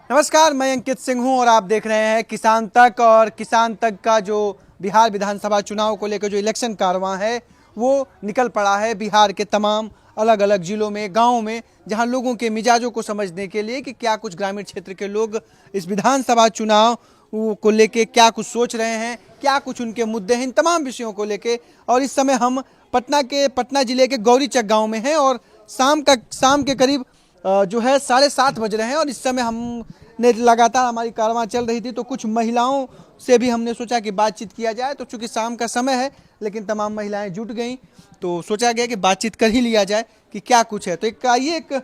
नमस्कार, मैं अंकित सिंह हूं और आप देख रहे हैं किसान तक। और किसान तक का जो बिहार विधानसभा चुनाव को लेकर जो इलेक्शन कारवां है वो निकल पड़ा है बिहार के तमाम अलग अलग जिलों में, गांवों में, जहां लोगों के मिजाजों को समझने के लिए कि क्या कुछ ग्रामीण क्षेत्र के लोग इस विधानसभा चुनाव को लेके क्या कुछ सोच रहे हैं, क्या कुछ उनके मुद्दे हैं, इन तमाम विषयों को लेके। और इस समय हम पटना जिले के गौरीचक गाँव में हैं और शाम के करीब जो है 7:30 बज रहे हैं। और इस समय हमने लगातार हमारी कारवां चल रही थी तो कुछ महिलाओं से भी हमने सोचा कि बातचीत किया जाए। तो चूंकि शाम का समय है लेकिन तमाम महिलाएं जुट गईं तो सोचा गया कि बातचीत कर ही लिया जाए कि क्या कुछ है। तो एक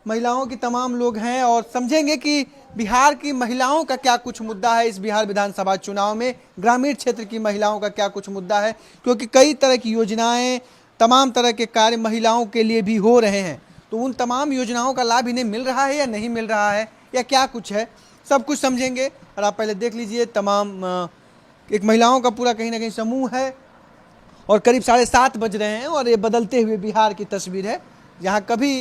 महिलाओं की तमाम लोग हैं और समझेंगे कि बिहार की महिलाओं का क्या कुछ मुद्दा है इस बिहार विधानसभा चुनाव में, ग्रामीण क्षेत्र की महिलाओं का क्या कुछ मुद्दा है, क्योंकि कई तरह की योजनाएं, तमाम तरह के कार्य महिलाओं के लिए भी हो रहे हैं। तो उन तमाम योजनाओं का लाभ इन्हें मिल रहा है या नहीं मिल रहा है या क्या कुछ है, सब कुछ समझेंगे। और आप पहले देख लीजिए, तमाम एक महिलाओं का पूरा कहीं ना कहीं समूह है और करीब 7:30 बज रहे हैं और ये बदलते हुए बिहार की तस्वीर है जहाँ कभी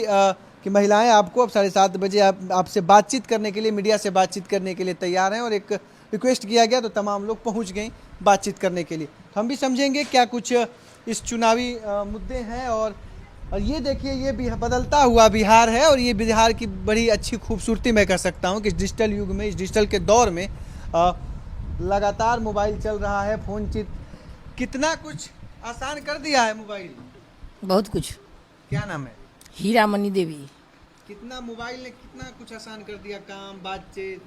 कि महिलाएं आपको अब 7:30 बजे आपसे बातचीत करने के लिए, मीडिया से बातचीत करने के लिए तैयार हैं। और एक रिक्वेस्ट किया गया तो तमाम लोग पहुँच गए बातचीत करने के लिए। हम भी समझेंगे क्या कुछ इस चुनावी मुद्दे हैं। और ये देखिए, ये भी बदलता हुआ बिहार है और ये बिहार की बड़ी अच्छी खूबसूरती मैं कह सकता हूँ कि इस डिजिटल युग में, इस डिजिटल के दौर में लगातार मोबाइल चल रहा है, फोन चित कितना कुछ आसान कर दिया है मोबाइल, बहुत कुछ। क्या नाम है? हीरा मनी देवी। कितना मोबाइल ने कितना कुछ आसान कर दिया, काम, बातचीत।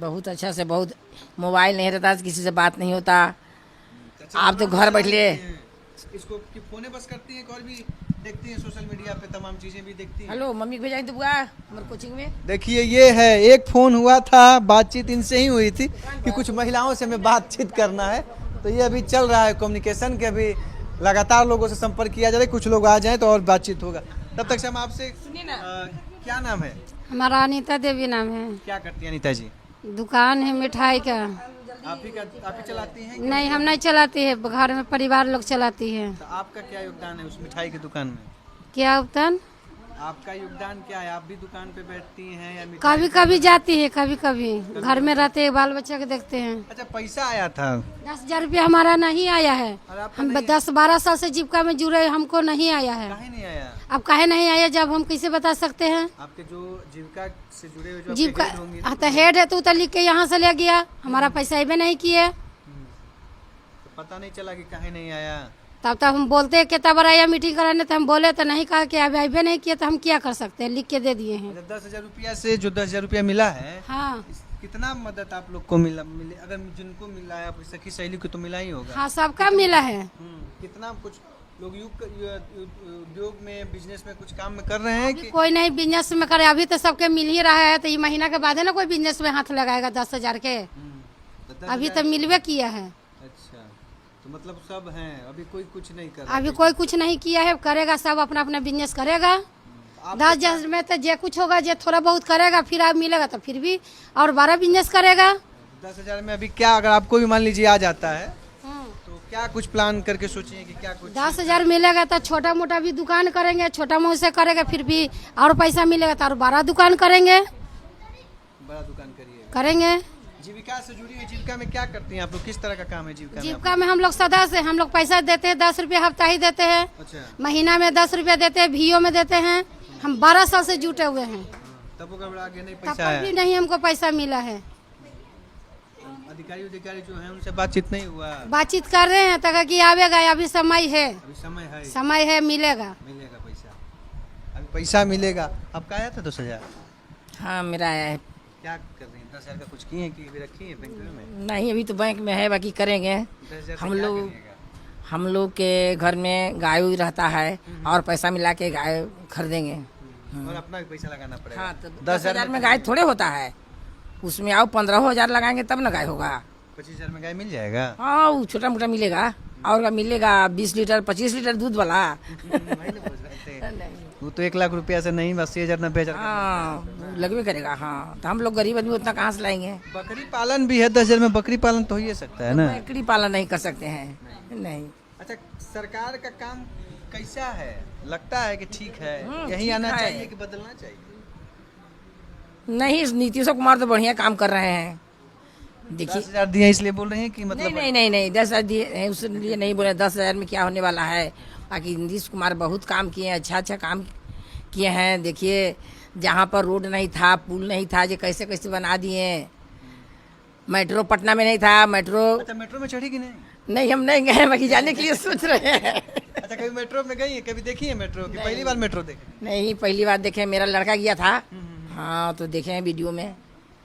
बहुत अच्छा से, बहुत। मोबाइल नहीं रहता तो किसी से बात नहीं होता। आप तो घर बैठले इसको कि फोने बस करती हैं, और भी देखती हैं सोशल मीडिया पे, तमाम चीजें भी देखती हैं। हेलो मम्मी को भेजाएं तो बुआ हमारे कोचिंग में। देखिए, ये है, एक फोन हुआ था, बातचीत इनसे ही हुई थी कि कुछ महिलाओं से हमें बातचीत करना है। तो ये अभी चल रहा है कम्युनिकेशन के, अभी लगातार लोगों से संपर्क किया जा रहा है। कुछ लोग आ जाएं तो और बातचीत होगा। तब तक से हम आपसे, क्या नाम है? हमारा अनीता देवी नाम है। क्या करती है अनीता जी? दुकान है मिठाई का। आप ही चलाती हैं? नहीं, हम नहीं चलाती है, घर में परिवार लोग चलाती है। तो आपका क्या योगदान है उस मिठाई की दुकान में? क्या उपतन? आपका योगदान क्या है? आप भी दुकान पे बैठती हैं या कभी कभी जाती है, कभी कभी घर में रहते हैं, बाल बच्चा के देखते हैं। अच्छा, पैसा आया था? 10,000 रुपया हमारा नहीं आया है। हम 10-12 साल से जीविका में जुड़े, हमको नहीं आया है। काहे नहीं आया? अब काहे नहीं आया, जब हम कैसे बता सकते हैं? आपके जो जीविका से जुड़े हुए जो जीविका आपके हेड होंगे, तो हेड है, तो लिख के यहाँ से ले गया, हमारा पैसा ही नहीं किए। तो पता नहीं चला कि काहे नहीं आया। तब तक हम बोलते हैं कितना बार आया मीटिंग कराने, तो हम बोले तो नहीं कहा कि अभी अभी नहीं किया, तो हम क्या कर सकते हैं, लिख के दे दिए हैं। 10,000 रुपया से जो 10,000 रुपया मिला है, हाँ कितना मदद आप लोग को मिले? अगर जिनको मिला है, आप सखी सहेली को तो मिला ही होगा। हाँ, सबका मिला है। कितना कुछ लोग उद्योग में, बिजनेस में कुछ काम में कर रहे हैं कि कोई नहीं बिजनेस में करे, अभी तो सबके मिल ही रहा है। तो ये महीना के बाद है ना कोई बिजनेस में हाथ लगाएगा 10,000 के। अभी तो मिलवे किया है। अच्छा, तो मतलब सब हैं, अभी कोई कुछ नहीं कर अभी कोई कुछ नहीं किया है, करेगा सब अपना अपना बिजनेस करेगा। 10,000 में तो जे कुछ होगा, जे थोड़ा बहुत करेगा, फिर आप मिलेगा तो फिर भी और 12 बिजनेस करेगा। 10,000 में अभी क्या, अगर आपको भी मान लीजिए आ जाता है तो क्या कुछ प्लान करके सोचिए कि क्या कुछ? 10,000 मिलेगा तो छोटा मोटा भी दुकान करेंगे, छोटा मोटा से करेगा, फिर भी और पैसा मिलेगा तो और 12 दुकान करेंगे। बड़ा दुकान करेंगे। जीविका से जुड़ी हुई, जीविका में क्या करती हैं आप लोग? किस तरह का काम है जीविका में? जीविका में हम लोग सदस्य, हम लोग पैसा देते हैं, 10 रुपया हफ्ता ही देते हैं। अच्छा, महीना में 10 रुपया देते हैं, भीओ में देते हैं। हम 12 साल से जुटे हुए हैं, तब गड़बड़ा के नहीं तब पैसा तक है। भी नहीं हमको पैसा मिला है। अधिकारी जो है उनसे बातचीत नहीं हुआ? बातचीत कर रहे हैं तक कि आवेगा, अभी समय है, अभी समय है, मिलेगा पैसा, अभी पैसा मिलेगा। आपका आया था 10,000? हाँ मेरा आया है। क्या कर रही हैं? 10,000 का कुछ किए हैं कि अभी रखी है बैंक में? नहीं, अभी तो बैंक में है, बाकी करेंगे। 10,000 से हम क्या लोग करिएगा? हम लोग के घर में गाय उय रहता है और पैसा मिला के गाय खरीदेंगे। और अपना भी पैसा लगाना पड़ेगा। हाँ, तो 10,000 में गाय थोड़े होता है, उसमें आओ 15,000 लगाएंगे तब ना गाय होगा। 25,000 में गाय मिल जाएगा? हाँ, वो छोटा मोटा मिलेगा और का मिलेगा 20 लीटर 25 लीटर दूध वाला। वो तो 1 लाख रुपया से नहीं, 80,000 90,000। हाँ, लगवे करेगा। हाँ, तो हम लोग गरीब आदमी उतना कहाँ से लाएंगे? बकरी पालन भी है 10,000 में, बकरी पालन तो हो ही सकता है ना? बकरी पालन नहीं कर सकते हैं। नहीं। अच्छा, सरकार का काम कैसा है? लगता है कि ठीक है, यही ठीक आना है। चाहिए कि बदलना चाहिए? नहीं, नीतीश कुमार तो बढ़िया काम कर रहे हैं। देखिए 10,000 दिए इसलिए बोल रहे हैं कि नहीं मतलब नहीं नहीं नहीं 10,000 दिए उसलिए नहीं बोले, 10,000 में क्या होने वाला है। बाकी नीतीश कुमार बहुत काम किए हैं, अच्छा काम किए हैं। देखिए जहाँ पर रोड नहीं था, पुल नहीं था, जो कैसे कैसे बना दिए। मेट्रो पटना में नहीं था, मेट्रो अच्छा मेट्रो में चढ़ी कि नहीं? नहीं, हम नहीं गए, बाकी जाने के लिए सोच रहे हैं। अच्छा कभी मेट्रो में गई है, कभी देखी है मेट्रो की? पहली बार मेट्रो देखे? नहीं, पहली बार देखे, मेरा लड़का गया था। हाँ तो देखे हैं वीडियो में।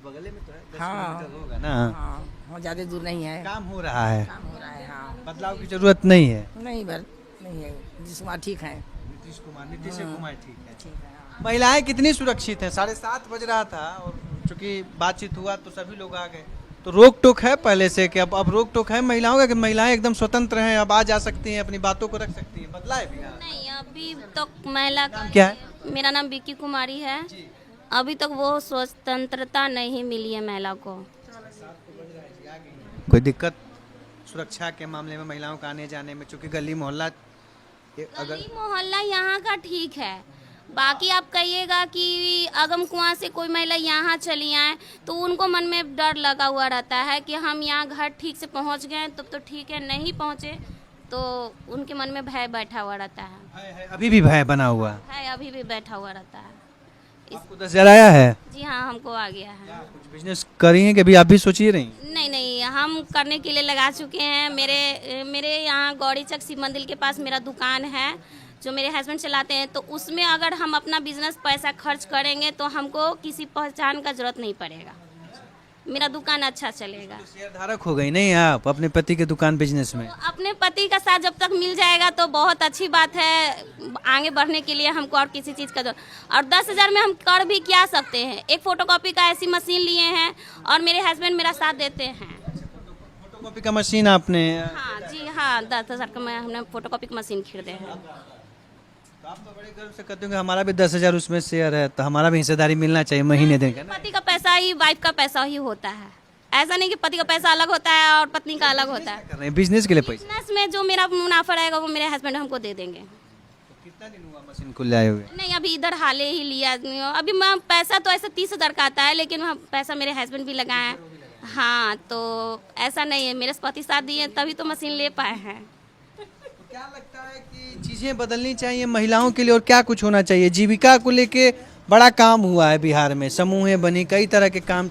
बगल में तो है, 10 हाँ। किलोमीटर होगा ना। हाँ ज़्यादा दूर नहीं है, काम हो रहा है, काम हो रहा है। हाँ बदलाव की जरूरत नहीं है। नहीं नहीं है, नीतीश कुमार ठीक है। नीतीश कुमार ठीक है। ठीक है हाँ। महिलाएं कितनी सुरक्षित हैं? 7:30 बज रहा था और चूंकि बातचीत हुआ तो सभी लोग आ गए, तो रोक टोक है पहले से कि अब रोक टोक है महिलाओं का कि महिलाएं एकदम स्वतंत्र हैं, अब आ जा सकती हैं, अपनी बातों को रख सकती हैं? बदला है बिहार? नहीं, अभी तक महिला का क्या है? मेरा नाम विक्की कुमारी है। अभी तक वो स्वतंत्रता नहीं मिली है महिला को। कोई दिक्कत सुरक्षा के मामले में महिलाओं का आने जाने में? चूंकि गली मोहल्ला अगर गली मोहल्ला यहाँ का ठीक है, बाकी आप कहिएगा कि अगम कुआं से कोई महिला यहाँ चली आए तो उनको मन में डर लगा हुआ रहता है कि हम यहाँ घर ठीक से पहुँच गए तब तो ठीक है, नहीं पहुँचे तो उनके मन में भय बैठा हुआ रहता है। अभी भी भय बना हुआ है अभी भी बैठा हुआ रहता है। आपको 10,000 आया है? जी हाँ, हमको आ गया है। कुछ बिजनेस करी है कि अभी आप भी सोचिए रही? नहीं नहीं, हम करने के लिए लगा चुके हैं। मेरे यहाँ गौरी चक शिव मंदिर के पास मेरा दुकान है जो मेरे हस्बैंड चलाते हैं, तो उसमें अगर हम अपना बिजनेस पैसा खर्च करेंगे तो हमको किसी पहचान का जरूरत नहीं पड़ेगा, मेरा दुकान अच्छा चलेगा। शेयर धारक हो गई नहीं आप अपने पति के दुकान बिजनेस में? तो अपने पति का साथ जब तक मिल जाएगा तो बहुत अच्छी बात है, आगे बढ़ने के लिए हमको और किसी चीज़ का और 10,000 में हम कर भी क्या सकते हैं। एक फोटोकॉपी का ऐसी मशीन लिए हैं और मेरे हस्बैंड मेरा साथ देते हैं। फोटोकॉपी का मशीन आपने? हाँ जी हाँ, 10,000 का हमने फोटोकॉपी की मशीन खरीदे हैं। तो आप तो बड़े गर्व से कहते हो कि हमारा भी 10,000 उसमें शेयर है, तो हमारा भी हिस्सेदारी मिलना चाहिए महीने दिन का ना? पति का पैसा ही वाइफ का पैसा ही होता है, ऐसा नहीं कि पति का पैसा अलग होता है और पत्नी का अलग होता है। कर रहे हैं बिजनेस के लिए पैसा? बिजनेस में जो मेरा मुनाफा रहेगा वो मेरे हस्बैंड हमको दे देंगे। कितना दिन हुआ मशीन को लाए हुए? नहीं, अभी इधर हाले ही लिया। अभी मैं पैसा तो ऐसा 30,000 का आता है, लेकिन वहाँ पैसा मेरे हस्बैंड भी लगाए हैं। हाँ तो ऐसा नहीं है, मेरे पति साथ दिए तभी तो मशीन ले पाए हैं। क्या लगता है कि चीजें बदलनी चाहिए महिलाओं के लिए और क्या कुछ होना चाहिए? जीविका को लेके बड़ा काम हुआ है बिहार में, समूहें बनी, कई तरह के काम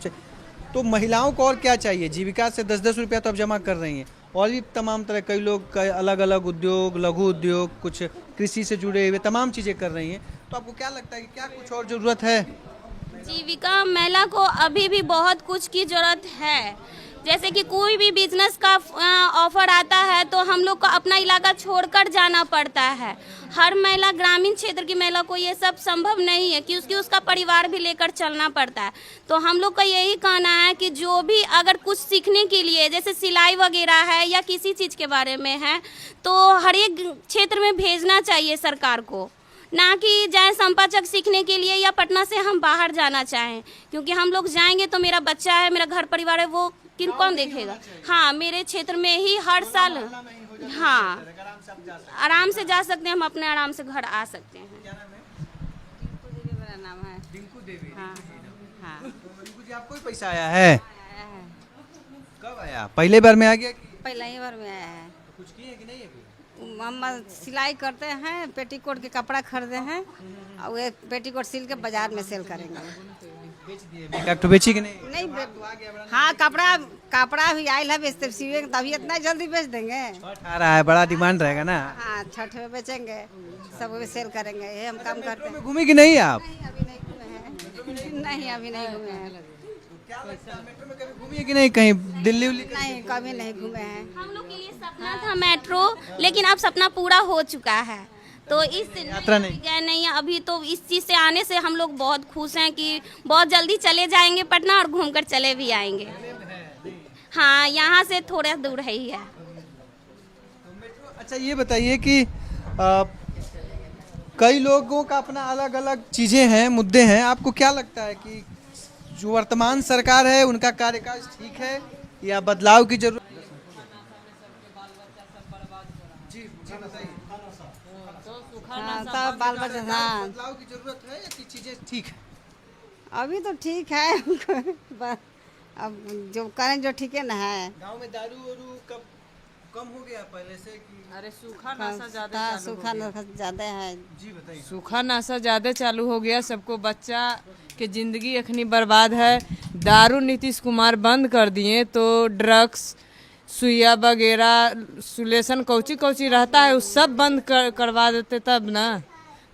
तो महिलाओं को और क्या चाहिए? जीविका से 10-10 रुपया तो अब जमा कर रही हैं, और भी तमाम तरह कई लोग अलग अलग उद्योग, लघु उद्योग, कुछ कृषि से जुड़े हुए तमाम चीज़ें कर रही हैं। तो आपको क्या लगता है कि क्या कुछ और ज़रूरत है? जीविका महिला को अभी भी बहुत कुछ की जरूरत है। जैसे कि कोई भी बिजनेस का ऑफर आता है तो हम लोग को अपना इलाका छोड़कर जाना पड़ता है। हर महिला, ग्रामीण क्षेत्र की महिला को ये सब संभव नहीं है कि उसका परिवार भी लेकर चलना पड़ता है। तो हम लोग का यही कहना है कि जो भी अगर कुछ सीखने के लिए जैसे सिलाई वगैरह है या किसी चीज़ के बारे में है तो हर एक क्षेत्र में भेजना चाहिए सरकार को, ना कि जाए संपाचक सीखने के लिए या पटना से हम बाहर जाना चाहें, क्योंकि हम लोग जाएंगे तो मेरा बच्चा है, मेरा घर परिवार है, वो कौन देखेगा। हाँ, मेरे क्षेत्र में ही हर साल हाँ आराम से जा सकते हैं, हम अपने आराम से घर आ सकते हैं। मेरा नाम है रिंकू देवी। हाँ हाँ। रिंकू जी, आपको भी पैसा आया है? कब आया? पहले बार में आ गया कि पहला ही बार में आया है। कुछ किए कि नहीं अभी? हम सिलाई करते हैं, पेटीकोट के कपड़ा खरीदे हैं और वे पेटीकोट सिल के बाजार में सेल करेंगे। बेच दिए? मेकअप तो बेची कि नहीं? नहीं हाँ, कपड़ा भी आयल है, बेचते सिए तभी इतना जल्दी बेच देंगे। छठ आ रहा है, बड़ा डिमांड रहेगा ना? हाँ, छठ में बेचेंगे, सब में सेल करेंगे, ये हम काम करते हैं। घूमी कि नहीं आप? अभी नहीं घूमे हैं। नहीं, अभी नहीं घूमे हैं। मेट्रो में कभी घूमी है कि नहीं कहीं दिल्ली उल्ली? नहीं, कभी नहीं घूमे हैं। हम लोग के लिए सपना था मेट्रो, लेकिन अब सपना पूरा हो चुका है। तो इस यात्रा नहीं गए नहीं है अभी, तो इस चीज़ से आने से हम लोग बहुत खुश हैं कि बहुत जल्दी चले जाएंगे पटना और घूमकर चले भी आएंगे। हाँ, यहाँ से थोड़ा दूर है ही है। अच्छा ये बताइए कि कई लोगों का अपना अलग अलग चीज़ें हैं, मुद्दे हैं, आपको क्या लगता है कि जो वर्तमान सरकार है उनका कार्यकाल ठीक है या बदलाव की जरूरत? हाँ, सब बाल बच्चा हाँ। बदलाव की जरूरत है या कि चीजें ठीक है? अभी तो ठीक है अब जो करें जो ठीक है ना है। गांव में दारू वारू कब कम हो गया पहले से कि अरे सूखा नशा ज्यादा हाँ, चालू हो सूखा गया। नशा ज्यादा है। जी बताइए। सूखा नशा ज्यादा चालू हो गया, सबको बच्चा के जिंदगी अखनी बर्बाद है। दारू नीतीश कुमार बंद कर दिए तो ड्रग्स सुइया वगैरह सुलेशन कौची कौची रहता है वो सब बंद करवा देते तब ना।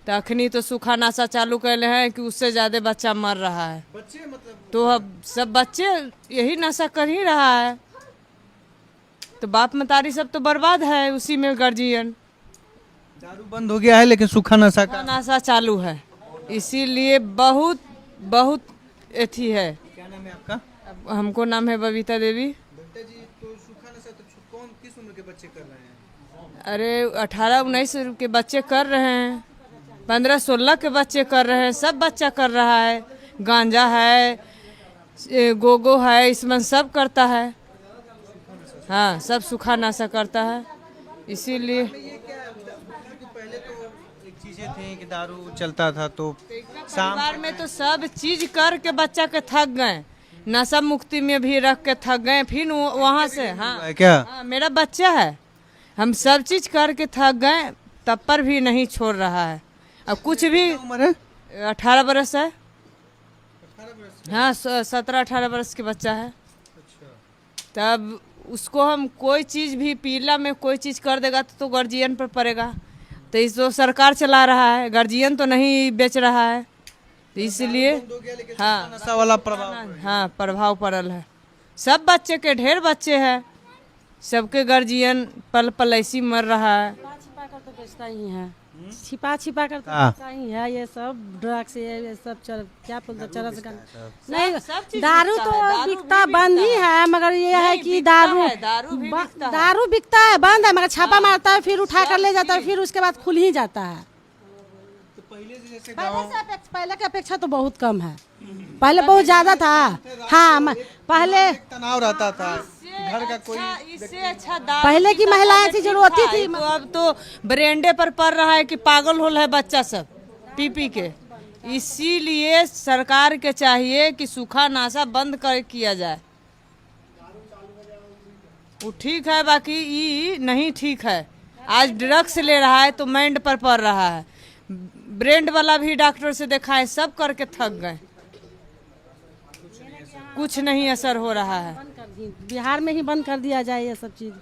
तो अखनी तो सूखा नशा चालू कैले हैं कि उससे ज्यादा बच्चा मर रहा है। बच्चे मतलब तो अब सब बच्चे यही नशा कर ही रहा है, तो बाप मतारी सब तो बर्बाद है उसी में। गार्जियन दारू बंद हो गया है लेकिन सूखा नशा का नशा चालू है, इसीलिए बहुत बहुत एथी है। क्या नाम है आपका? अब हमको नाम है बबीता देवी। बेटा जी, तो सूखा नशा तो कौन किस उम्र के बच्चे कर रहे हैं? अरे 18-19 के बच्चे कर रहे हैं, 15-16 के बच्चे कर रहे हैं, सब बच्चा कर रहा है। गांजा है, गोगो है, इसमें सब करता है। हाँ, सब सूखा नशा करता है, इसीलिए। ये क्या है? पहले तो एक चीजें थी कि दारू चलता था तो शाम परिवार में तो सब चीज करके बच्चा के थक गए, नशा मुक्ति में भी रख के थक गए, फिर वहाँ से। हाँ क्या हाँ, मेरा बच्चा है, हम सब चीज करके थक गए, तब पर भी नहीं छोड़ रहा है। अब कुछ भी उम्र है? 18 बरस है। हाँ, 17-18 बरस के बच्चा है। तब उसको हम कोई चीज भी पीला में कोई चीज कर देगा तो गार्जियन पर पड़ेगा। तो इस तो सरकार चला रहा है, गार्जियन तो नहीं बेच रहा है, तो इसलिए हाँ नशा वाला प्रभाव हाँ प्रभाव पड़ल है। सब बच्चे के ढेर बच्चे हैं, सबके गार्जियन पल पल ऐसी मर रहा है। छिपा कर तो बेचता ही है, छिपा छिपा कर तो हाँ। बेचता ही है। ये सब ड्रग्स ये सब क्या बोलते चरस सब नहीं, चीज दारू बिकता तो है, दारू भी बिकता बिकता बंद ही है। है, मगर ये है नहीं, कि बिकता दारू है, दारू भी बिकता है। दारू बिकता है बंद है, मगर छापा मारता है, फिर उठा कर ले जाता है, फिर उसके बाद खुल ही जाता है। पहले की अपेक्षा तो बहुत कम है, पहले बहुत ज्यादा था। हाँ पहले तनाव रहता था घर का कोई इससे अच्छा दारू पहले की पीता महिलाएं था, थी जो रोती थी। तो अब तो ब्रेंडे पर पड़ रहा है कि पागल हो रहा है बच्चा सब पी पी के। इसीलिए सरकार के चाहिए कि सूखा नशा बंद कर किया जाए। वो ठीक है, बाकी ये नहीं ठीक है। आज ड्रग्स ले रहा है तो माइंड पर पड़ रहा है। ब्रेंड वाला भी डॉक्टर से देखा है, सब करके थक गए, कुछ नहीं असर हो रहा है। बिहार में ही बंद कर दिया जाए ये सब चीज।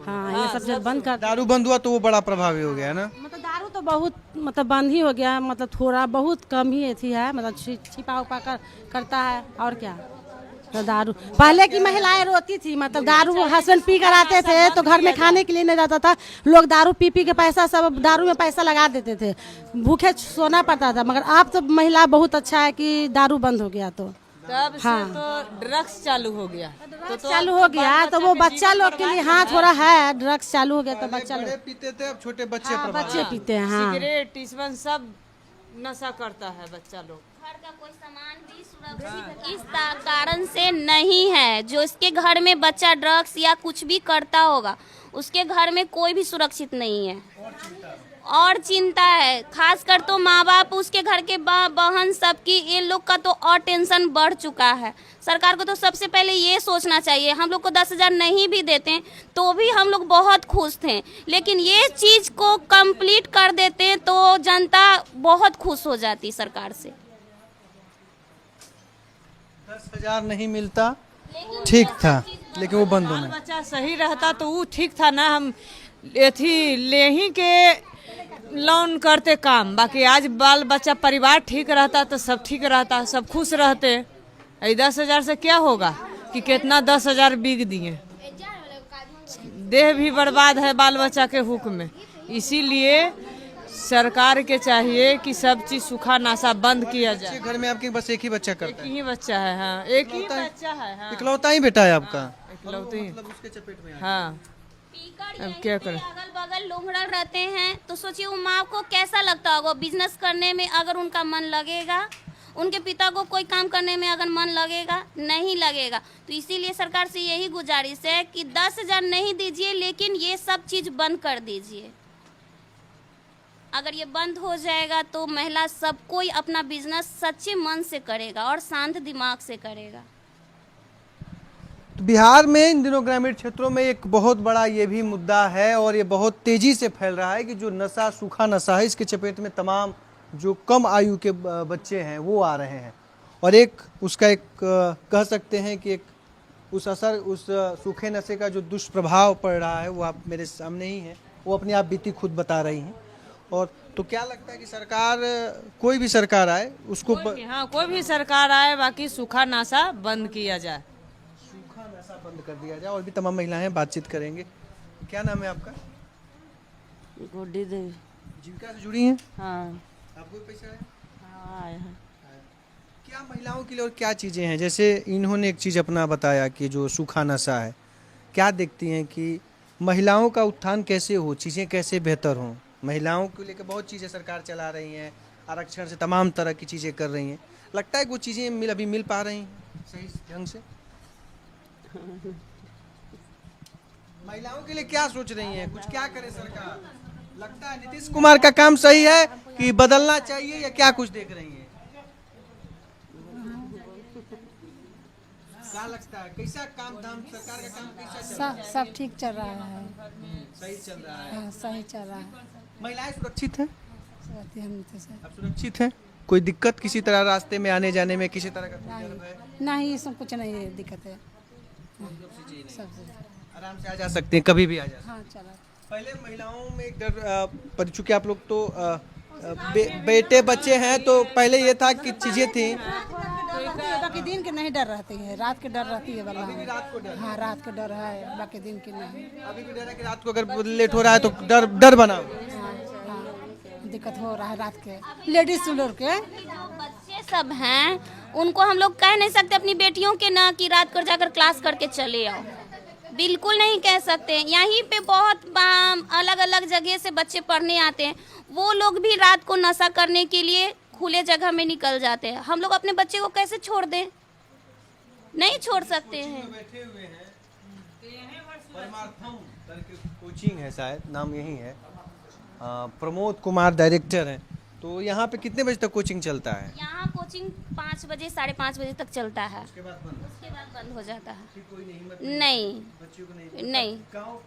हाँ ये सब चीज बंद कर, दारू बंद हुआ तो वो बड़ा प्रभावी हो गया ना। मतलब दारू तो बहुत मतलब बंद ही हो गया, मतलब थोड़ा बहुत कम ही थी है, मतलब छिपा उपा करता है और क्या। तो दारू पहले की महिलाएं रोती थी, मतलब दारू हस्बैंड पी कर आते थे तो घर में खाने के लिए नहीं रहता था, लोग दारू पी पी के पैसा सब दारू में पैसा लगा देते थे, भूखे सोना पड़ता था। मगर अब तो महिला बहुत अच्छा है कि दारू बंद हो गया, तो तब से तो ड्रग्स चालू हो गया, तो चालू हो गया, तो वो बच्चा लोग के लिए हाँ थोड़ा है, ड्रग्स चालू हो गया तो बच्चा बड़े लोग पीते थे, अब छोटे बच्चे हाँ, प्रभावित। बच्चे पीते हैं। हाँ सिगरेट टिश्वन सब नशा करता है बच्चा लोग। घर का कोई सामान भी सुरक्षित इस कारण से नहीं है। जो इसके घर में बच्चा ड्रग्स या कुछ भी करता होगा, उसके घर में कोई भी सुरक्षित नहीं है और चिंता है। खासकर तो माँ बाप, उसके घर के बहन, सबकी, ये लोग का तो और टेंशन बढ़ चुका है। सरकार को तो सबसे पहले ये सोचना चाहिए। हम लोग को 10,000 नहीं भी देते तो भी हम लोग बहुत खुश थे, लेकिन ये चीज़ को कंप्लीट कर देते तो जनता बहुत खुश हो जाती सरकार से। 10,000 नहीं मिलता ठीक था, लेकिन वो बंद होना। बच्चा सही रहता तो वो ठीक था ना। हम एथी ले ही के लोन करते काम, बाकी आज बाल बच्चा परिवार ठीक रहता तो सब ठीक रहता, सब खुश रहते। 10,000 से क्या होगा कि कितना 10,000 बिक दिए, देह भी बर्बाद है बाल बच्चा के हुक में। इसीलिए सरकार के चाहिए कि सब चीज सूखा नशा बंद किया जाए। घर में आपके बस एक ही बच्चा करता है? एक ही बच्चा है। हाँ, एक ही बच्चा है। हाँ, इकलौता ही बेटा है आपका? इकलौते ही। मतलब उसके चपेट में हाँ, अब क्या करें। अगल बगल लोहड़ा रहते हैं तो सोचिए वो माँ को कैसा लगता होगा। बिजनेस करने में अगर उनका मन लगेगा, उनके पिता को कोई काम करने में अगर मन लगेगा, नहीं लगेगा। तो इसीलिए सरकार से यही गुजारिश है कि 10,000 नहीं दीजिए, लेकिन ये सब चीज बंद कर दीजिए। अगर ये बंद हो जाएगा तो महिला सब कोई अपना बिजनेस सच्चे मन से करेगा और शांत दिमाग से करेगा। तो बिहार में इन दिनों ग्रामीण क्षेत्रों में एक बहुत बड़ा ये भी मुद्दा है और ये बहुत तेजी से फैल रहा है कि जो नशा, सूखा नशा है, इसके चपेट में तमाम जो कम आयु के बच्चे हैं वो आ रहे हैं। और एक उसका एक कह सकते हैं कि एक उस असर, उस सूखे नशे का जो दुष्प्रभाव पड़ रहा है वो आप मेरे सामने ही है, वो अपनी आप बीती खुद बता रही हैं। और तो क्या लगता है कि सरकार, कोई भी सरकार आए उसको हाँ, कोई भी सरकार आए, बाकी सूखा नशा बंद किया जाए, सूखा नशा बंद कर दिया जाए। और भी तमाम महिलाएं बातचीत करेंगे। क्या नाम है आपका? गुड्डी देवी। जीविका से जुड़ी हैं? हाँ आपको भी पैसा है? हाँ आए हैं। क्या महिलाओं के लिए और क्या चीज़ें हैं? जैसे इन्होंने एक चीज़ अपना बताया कि जो सूखा नशा है, क्या देखती हैं कि महिलाओं का उत्थान कैसे हो, चीज़ें कैसे बेहतर हों? महिलाओं को लेकर बहुत चीज़ें सरकार चला रही हैं, आरक्षण से तमाम तरह की चीज़ें कर रही हैं। लगता है कि वो चीज़ें अभी मिल पा रही हैं सही ढंग से? महिलाओं के लिए क्या सोच रही हैं? कुछ क्या करे सरकार? लगता है नीतीश कुमार का काम सही है कि बदलना चाहिए, या क्या कुछ देख रही हैं? क्या लगता है, कैसा काम धाम सरकार का काम कैसा चल रहा है? सब ठीक चल रहा है। सही चल रहा है। हाँ, सही चल रहा है। महिलाएं सुरक्षित हैं? हम तो सर अब सुरक्षित हैं? कोई दिक्कत किसी तरह रास्ते में आने जाने में किसी तरह का कोई डर है? नहीं, इसमें कुछ नहीं है, दिक्कत है। सबसे आराम से आ जा सकते हैं, कभी भी आ जा सकते हैं। हाँ चला। पहले महिलाओं में एक डर पर चूंकि आप लोग तो बेटे बच्चे हैं, तो पहले ये था कि चीजें थी। बाकी दिन के नहीं डर रहती है, रात के डर रहती है वाला। अभी भी रात को डर, हाँ, रात के डर है, बाकी दिन के नहीं। अभी भी डर है कि रात को अगर लेट हो रहा है तो डर बना हुआ है। हाँ, दिक्कत हो रहा है रात के लेडीज लोग के। जो बच्चे सब हैं उनको हम लोग कह नहीं सकते अपनी बेटियों के ना कि रात को जाकर क्लास करके चले आओ, बिल्कुल नहीं कह सकते। यहीं पे बहुत अलग अलग जगह से बच्चे पढ़ने आते हैं, वो लोग भी रात को नशा करने के लिए खुले जगह में निकल जाते हैं। हम लोग अपने बच्चे को कैसे छोड़ दें? नहीं छोड़ सकते हैं। बैठे हुए हैं, परमार्थम करके कोचिंग है, शायद नाम यही है। प्रमोद कुमार डायरेक्टर हैं। तो यहाँ पे कितने बजे तक कोचिंग चलता है? यहाँ कोचिंग 5 बजे 5:30 बजे तक चलता है, उसके बाद बंद? उसके बाद बंद हो जाता है। फिर कोई नहीं, नहीं बच्चों को नहीं? नहीं गाँव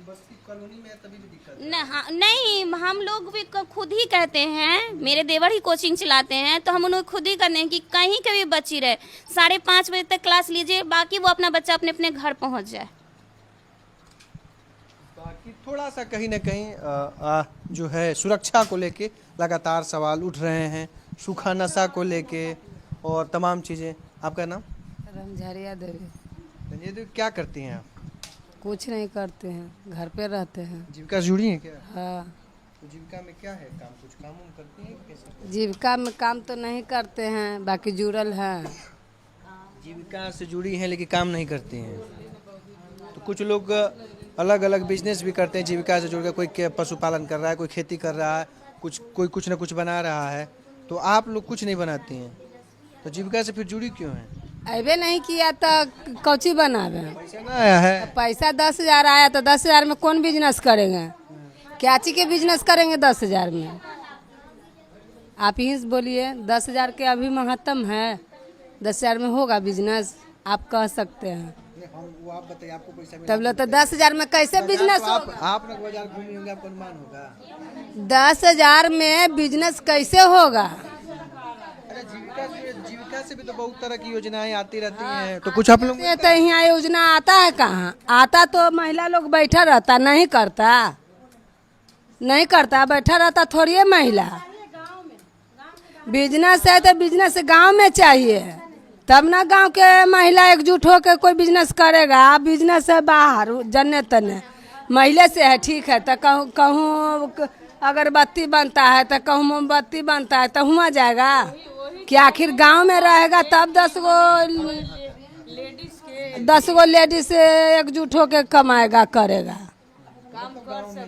बस्ती कॉलोनी में तभी भी दिक्कत है। नहीं, हम लोग भी खुद ही कहते हैं, मेरे देवर ही कोचिंग चलाते हैं, तो हम उन्हें खुद ही कहते हैं कि कहीं कभी बच्ची रहे 5:30 बजे तक क्लास लीजिए, बाकी वो अपना बच्चा अपने अपने घर पहुंच जाए। बाकी थोड़ा सा कहीं ना कहीं जो है सुरक्षा को लेके लगातार सवाल उठ रहे हैं, सूखा नशा को लेके और तमाम चीज़ें। आपका नाम? रमझरिया देवी। रंजीत देवी, क्या करती हैं आप? कुछ नहीं करते हैं, घर पे रहते हैं। जीविका से जुड़ी हैं क्या? हाँ, तो जीविका में क्या है काम? कुछ काम उम करती हैं कैसे? जीविका में काम तो नहीं करते हैं, बाकी जुड़ल हैं। जीविका से जुड़ी हैं लेकिन काम नहीं करती हैं। तो कुछ लोग अलग अलग बिजनेस भी करते हैं जीविका से जुड़ कर। कोई पशुपालन कर रहा है, कोई खेती कर रहा है, कोई कुछ ना कुछ बना रहा है। तो आप लोग कुछ नहीं बनाती हैं, तो जीविका से फिर जुड़ी क्यों हैं? अबे नहीं किया तो कौची बनावे? पैसा ना आया है? पैसा 10,000 आया तो 10,000 में कौन बिजनेस करेंगे? क्या चीज के बिजनेस करेंगे 10,000 में? आप ही बोलिए, 10,000 के अभी महत्तम है, 10,000 में होगा बिजनेस? आप कह सकते हैं। आप बताइए, आपको पैसा मिला? तब लो तो 10,000 में कैसे बिजनेस होगा? आप लोग बाजार घूमे होंगे, आपको अनुमान होगा 10,000 में बिजनेस कैसे होगा? अरे जीविका से भी तो बहुत तरह की योजनाएं आती रहती हैं, तो कुछ आप लोग तो यहाँ योजना आता है कहाँ? आता तो महिला लोग बैठा रहता, नहीं करता बैठा रहता थोड़ी है महिला। बिजनेस है तो बिजनेस गांव में चाहिए, तब ना गांव के महिला एकजुट होकर कोई बिजनेस करेगा। आप बिजनेस है बाहर जन्ने तन्ने, महिले से है ठीक है, तो कहूँ अगरबत्ती बनता है तो कहूँ मोमबत्ती बनता है तो हुआ जाएगा कि आखिर गांव में रहेगा तब 10 गो लेडीज एकजुट होकर कमाएगा करेगा।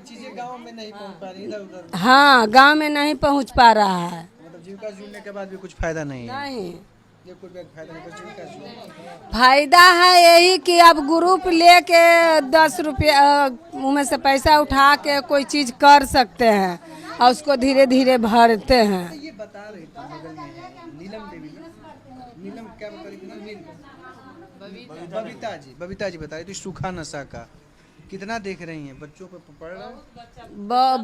चीजें गाँव में नहीं पहुँच पा रही, इधर उधर। हाँ, गांव में नहीं पहुंच पा रहा है। मतलब जीविका से जुड़ने के बाद भी कुछ फायदा नहीं है? नहीं, ये कोई फायदा नहीं, बस जीविका से जुड़ने। फायदा है यही कि अब ग्रुप लेके 10 रुपया उनमें से पैसा उठा के कोई चीज कर सकते हैं। और उसको धीरे धीरे भरते हैं। ये बता रही थी बगल में है नीलम देवी ना? नीलम क्या बता रही थी ना? बबीता जी बता रही थी सूखा नशा का कितना देख रही हैं बच्चों पे पड़ रहा है।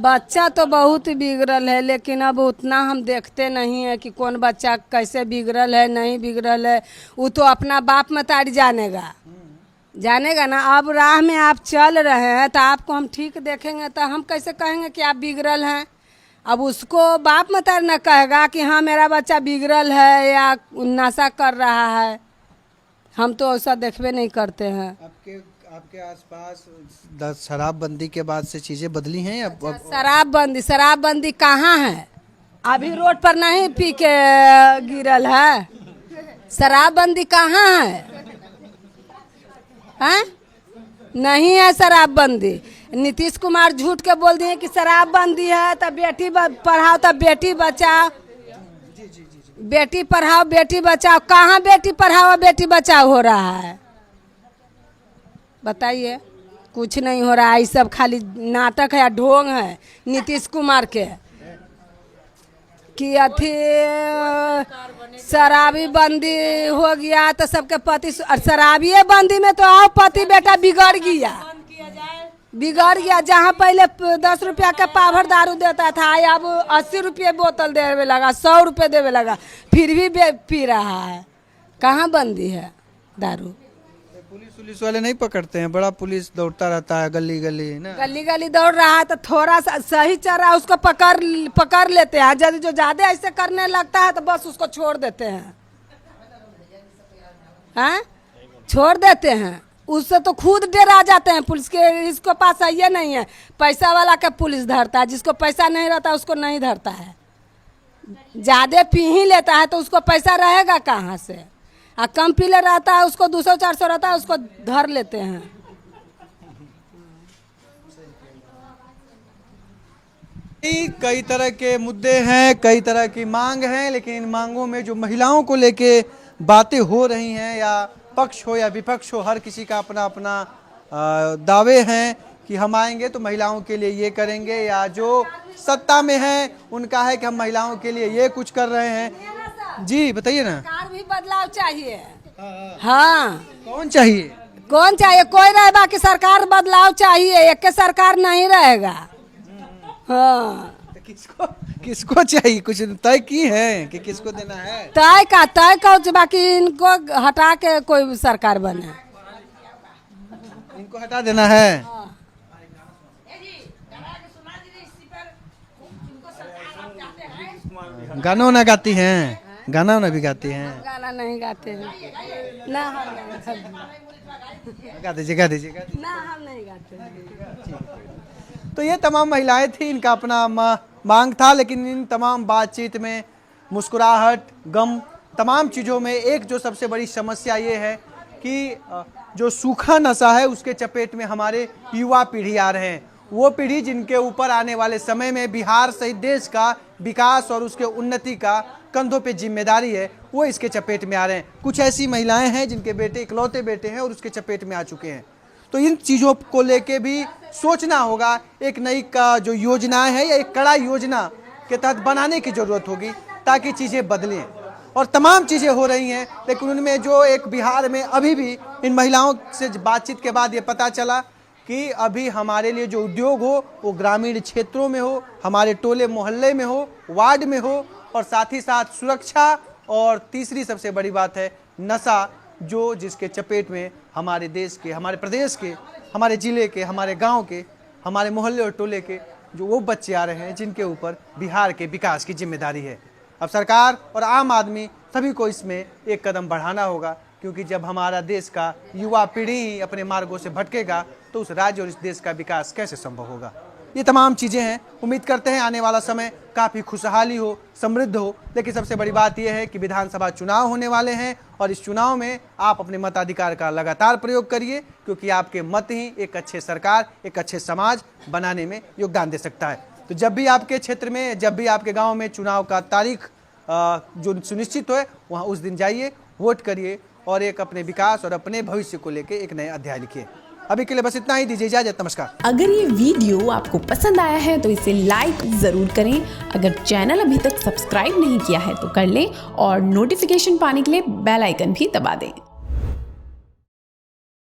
बच्चा तो बहुत बिगड़ल है, लेकिन अब उतना हम देखते नहीं है कि कौन बच्चा कैसे बिगड़ल है नहीं बिगड़ल है। वो तो अपना बाप मतारी जानेगा ना। अब राह में आप चल रहे हैं तो आपको हम ठीक देखेंगे तो हम कैसे कहेंगे कि आप बिगड़ल हैं। अब उसको बाप मतारी न कहेगा कि हाँ मेरा बच्चा बिगड़ल है या नशा कर रहा है। हम तो ऐसा देखबे नहीं करते हैं। आपके आसपास शराबबंदी के बाद से चीजें बदली हैं? अब शराबबंदी कहाँ है? अभी रोड पर नहीं पी के गिरल है। शराबबंदी कहाँ है? हैं? नहीं है शराबबंदी। नीतीश कुमार झूठ के बोल दिए कि शराबबंदी है तो बेटी पढ़ाओ तो बेटी बचाओ, बेटी पढ़ाओ बेटी बचाओ। कहाँ बेटी पढ़ाओ बेटी बचाओ हो रहा है? बताइए। कुछ नहीं हो रहा है। ये सब खाली नाटक है, ढोंग है नीतीश कुमार के कि अथी शराबी बंदी हो गया तो सबके पति, शराबी बंदी में तो आओ पति बेटा बिगड़ गया। जहाँ पहले 10 रुपया का पाभर दारू देता था अब 80 रुपये बोतल देवे लगा, 100 रुपये देवे लगा, फिर भी पी रहा है। कहाँ बंदी है दारू? पुलिस वाले नहीं पकड़ते हैं? बड़ा पुलिस दौड़ता रहता है गली गली ना, गली दौड़ रहा है तो थोड़ा सा सही चल रहा है उसको पकड़ लेते हैं। यदि जो ज्यादा ऐसे करने लगता है तो बस उसको छोड़ देते हैं। हैं? छोड़ देते हैं। उससे तो खुद डरा जाते हैं पुलिस के। इसको पास ये नहीं है, पैसा वाला का पुलिस धरता है, जिसको पैसा नहीं रहता उसको नहीं धरता है। ज्यादा पी ही लेता है तो उसको पैसा रहेगा कहाँ से? कम पीले रहता है उसको 200-400 रहता है उसको धर लेते हैं। कई तरह के मुद्दे हैं, कई तरह की मांग हैं, लेकिन इन मांगों में जो महिलाओं को लेके बातें हो रही हैं, या पक्ष हो या विपक्ष हो, हर किसी का अपना अपना दावे हैं कि हम आएंगे तो महिलाओं के लिए ये करेंगे, या जो सत्ता में है उनका है कि हम महिलाओं के लिए ये कुछ कर रहे हैं। जी बताइए ना। सरकार भी बदलाव चाहिए। हाँ कौन चाहिए? कोई रहे, बाकी सरकार बदलाव चाहिए। एक के सरकार नहीं रहेगा। हाँ तो किसको चाहिए? कुछ तय की है कि किसको देना है? तय का बाकी इनको हटा के कोई सरकार बने। इनको हटा देना है। गाना ना गाती हैं? गाना ना भी गाती हैं? गाना नहीं गाते हैं ना, हम नहीं गा दीजिए ना, हम नहीं गाते हैं। तो ये तमाम महिलाएं थी, इनका अपना मांग था, लेकिन इन तमाम बातचीत में मुस्कुराहट, गम, तमाम चीज़ों में एक जो सबसे बड़ी समस्या ये है कि जो सूखा नशा है उसके चपेट में हमारे युवा पीढ़ी आ रहे हैं। वो पीढ़ी जिनके ऊपर आने वाले समय में बिहार सहित देश का विकास और उसके उन्नति का कंधों पे जिम्मेदारी है, वो इसके चपेट में आ रहे हैं। कुछ ऐसी महिलाएं हैं जिनके बेटे इकलौते बेटे हैं और उसके चपेट में आ चुके हैं। तो इन चीज़ों को लेके भी सोचना होगा। एक नई का जो योजनाएं है या एक कड़ा योजना के तहत बनाने की ज़रूरत होगी ताकि चीज़ें बदलें। और तमाम चीज़ें हो रही हैं, लेकिन उनमें जो एक बिहार में अभी भी इन महिलाओं से बातचीत के बाद ये पता चला कि अभी हमारे लिए जो उद्योग हो वो ग्रामीण क्षेत्रों में हो, हमारे टोले मोहल्ले में हो, वार्ड में हो, और साथ ही साथ सुरक्षा, और तीसरी सबसे बड़ी बात है नशा, जो जिसके चपेट में हमारे देश के, हमारे प्रदेश के, हमारे ज़िले के, हमारे गांव के, हमारे मोहल्ले और टोले के जो वो बच्चे आ रहे हैं जिनके ऊपर बिहार के विकास की जिम्मेदारी है। अब सरकार और आम आदमी सभी को इसमें एक कदम बढ़ाना होगा, क्योंकि जब हमारा देश का युवा पीढ़ी ही अपने मार्गों से भटकेगा तो उस राज्य और इस देश का विकास कैसे संभव होगा। ये तमाम चीज़ें हैं। उम्मीद करते हैं आने वाला समय काफ़ी खुशहाली हो, समृद्ध हो, लेकिन सबसे बड़ी बात यह है कि विधानसभा चुनाव होने वाले हैं और इस चुनाव में आप अपने मताधिकार का लगातार प्रयोग करिए, क्योंकि आपके मत ही एक अच्छे सरकार, एक अच्छे समाज बनाने में योगदान दे सकता है। तो जब भी आपके क्षेत्र में, जब भी आपके गाँव में चुनाव का तारीख जो सुनिश्चित हो, वहाँ उस दिन जाइए, वोट करिए और एक अपने विकास और अपने भविष्य को लेकर एक नया अध्याय लिखिए। अभी के लिए बस इतना ही, दीजिए इजाजत, नमस्कार। अगर ये वीडियो आपको पसंद आया है तो इसे लाइक ज़रूर करें। अगर चैनल अभी तक सब्सक्राइब नहीं किया है तो कर लें और नोटिफिकेशन पाने के लिए बेल आइकन भी दबा दें।